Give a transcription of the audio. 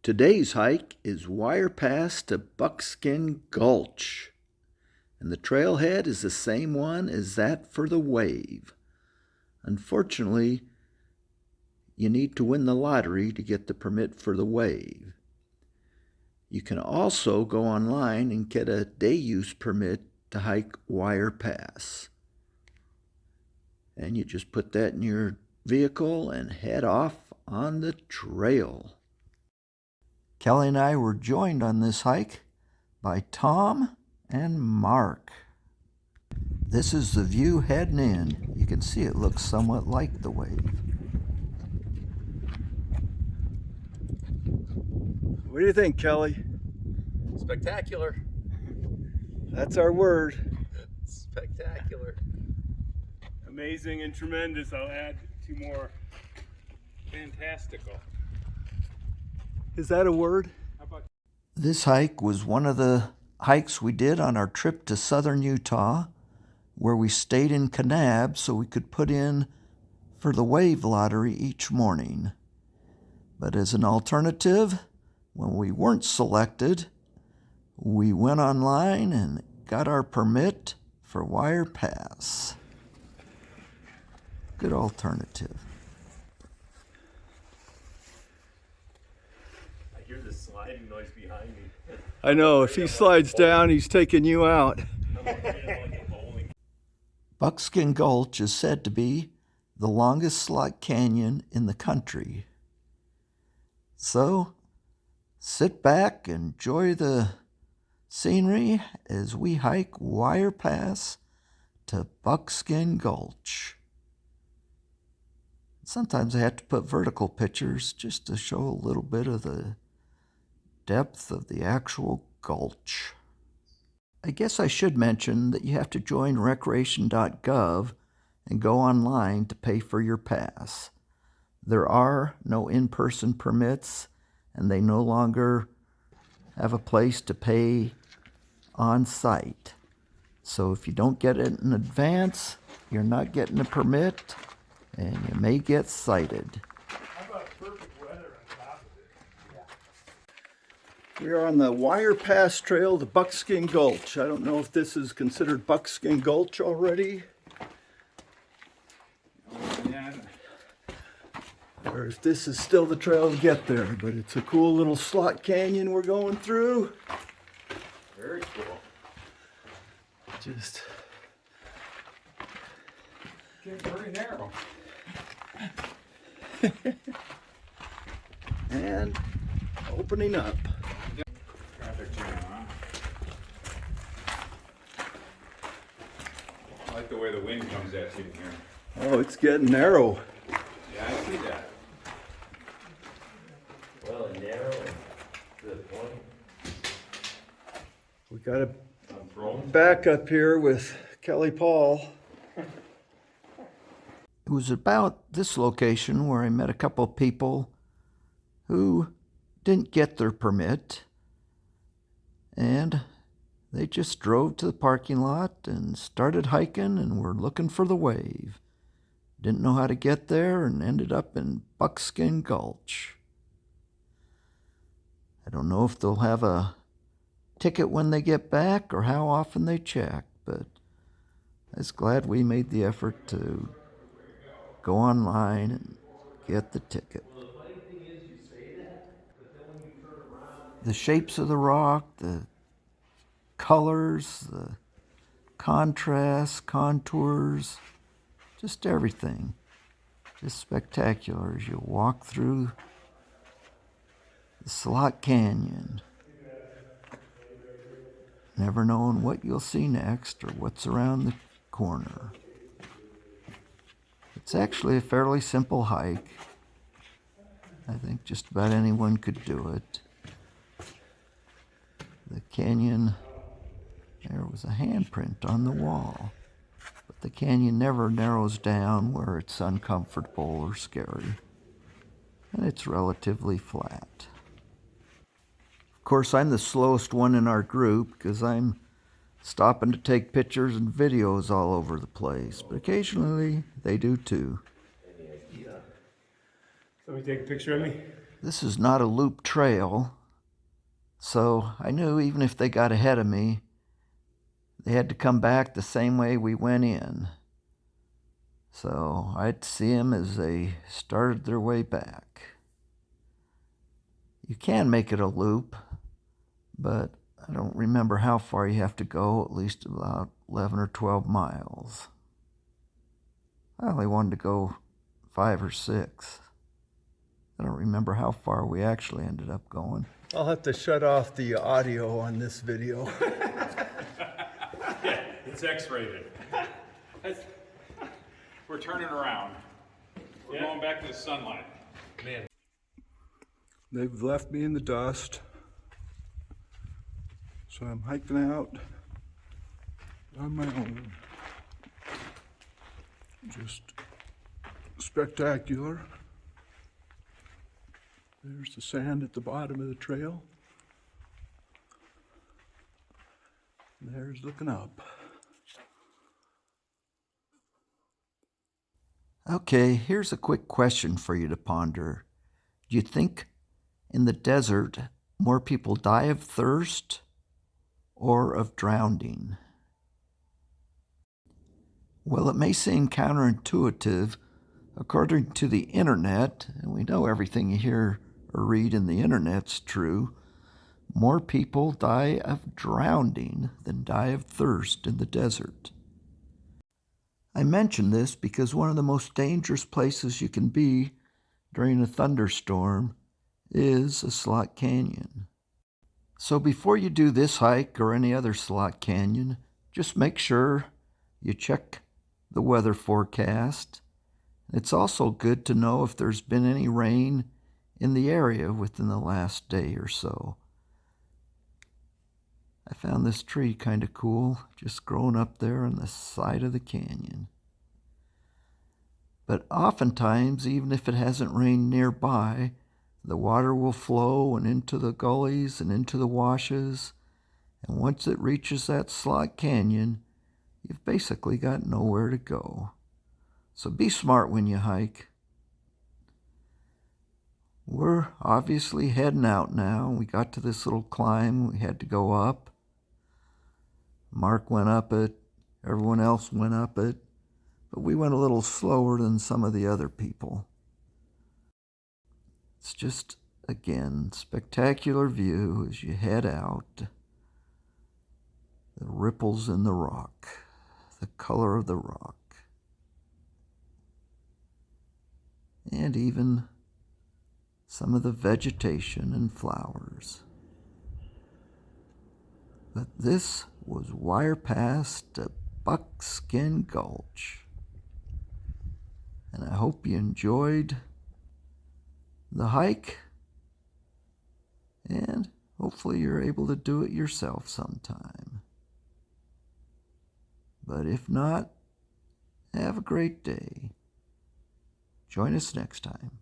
Today's hike is Wire Pass to Buckskin Gulch, and the trailhead is the same one as that for the wave. Unfortunately, you need to win the lottery to get the permit for the wave. You can also go online and get a day-use permit to hike Wire Pass. And you just put that in your vehicle and head off on the trail. Kelly and I were joined on this hike by Tom and Mark. This is the view heading in. You can see it looks somewhat like the wave. What do you think, Kelly? Spectacular. That's our word. Spectacular. Amazing and tremendous. I'll add two more. Fantastical. Is that a word? How about This hike was one of the hikes we did on our trip to southern Utah, where we stayed in Kanab so we could put in for the wave lottery each morning. But as an alternative, when we weren't selected, we went online and got our permit for Wire Pass. Good alternative. I hear the sliding noise behind me. I know, if he slides down, he's taking you out. I'm afraid of like a bowling. Buckskin Gulch is said to be the longest slot canyon in the country. So, sit back, enjoy the scenery as we hike Wire Pass to Buckskin Gulch. Sometimes I have to put vertical pictures just to show a little bit of the depth of the actual gulch. I guess I should mention that you have to join recreation.gov and go online to pay for your pass. There are no in-person permits, and they no longer have a place to pay on site. So if you don't get it in advance, you're not getting a permit, and you may get cited. How about perfect weather on top of it? Yeah. We are on the Wire Pass Trail to Buckskin Gulch. I don't know if this is considered Buckskin Gulch already, Yeah. or if this is still the trail to get there, but it's a cool little slot canyon we're going through. Very cool. Just Getting very narrow. and opening up. Traffic jam, huh? I like the way the wind comes at you in here. Oh, it's getting narrow. Yeah, I see that. Well, and narrow and to the point. We got a I'm thrown. back up here with Kelly Paul. It was about this location where I met a couple of people who didn't get their permit, and they just drove to the parking lot and started hiking and were looking for the wave. Didn't know how to get there and ended up in Buckskin Gulch. I don't know if they'll have a ticket when they get back or how often they check, but I was glad we made the effort to go online and get the ticket. The shapes of the rock, the colors, the contrasts, contours, just everything. Just spectacular as you walk through the Slot Canyon. Never knowing what you'll see next or what's around the corner. It's actually a fairly simple hike. I think just about anyone could do it. The canyon, there was a handprint on the wall, but the canyon never narrows down where it's uncomfortable or scary, and it's relatively flat. Of course, I'm the slowest one in our group because I'm stopping to take pictures and videos all over the place, but occasionally they do too. Somebody take a picture of me? This is not a loop trail, so I knew even if they got ahead of me, they had to come back the same way we went in. So I'd see them as they started their way back. You can make it a loop, but I don't remember how far you have to go, at least about 11 or 12 miles. I only wanted to go 5 or 6. I don't remember how far we actually ended up going. I'll have to shut off the audio on this video. Yeah, it's X-rated. We're turning around. We're going back to the sunlight. Man. They've left me in the dust. So I'm hiking out on my own. Just spectacular. There's the sand at the bottom of the trail. And there's looking up. Okay, here's a quick question for you to ponder. Do you think in the desert more people die of thirst or of drowning? Well, it may seem counterintuitive. According to the internet, and we know everything you hear or read in the internet's true, more people die of drowning than die of thirst in the desert. I mention this because one of the most dangerous places you can be during a thunderstorm is a slot canyon. So before you do this hike or any other slot canyon, just make sure you check the weather forecast. It's also good to know if there's been any rain in the area within the last day or so. I found this tree kind of cool, just growing up there on the side of the canyon. But oftentimes, even if it hasn't rained nearby, the water will flow and into the gullies and into the washes, and once it reaches that slot canyon, you've basically got nowhere to go. So be smart when you hike. We're obviously heading out now. We got to this little climb. We had to go up. Mark went up it. Everyone else went up it. But we went a little slower than some of the other people. It's just, again, spectacular view as you head out. The ripples in the rock, the color of the rock. And even some of the vegetation and flowers. But this was Wire Pass to Buckskin Gulch. And I hope you enjoyed the hike, and hopefully you're able to do it yourself sometime. But if not, have a great day. Join us next time.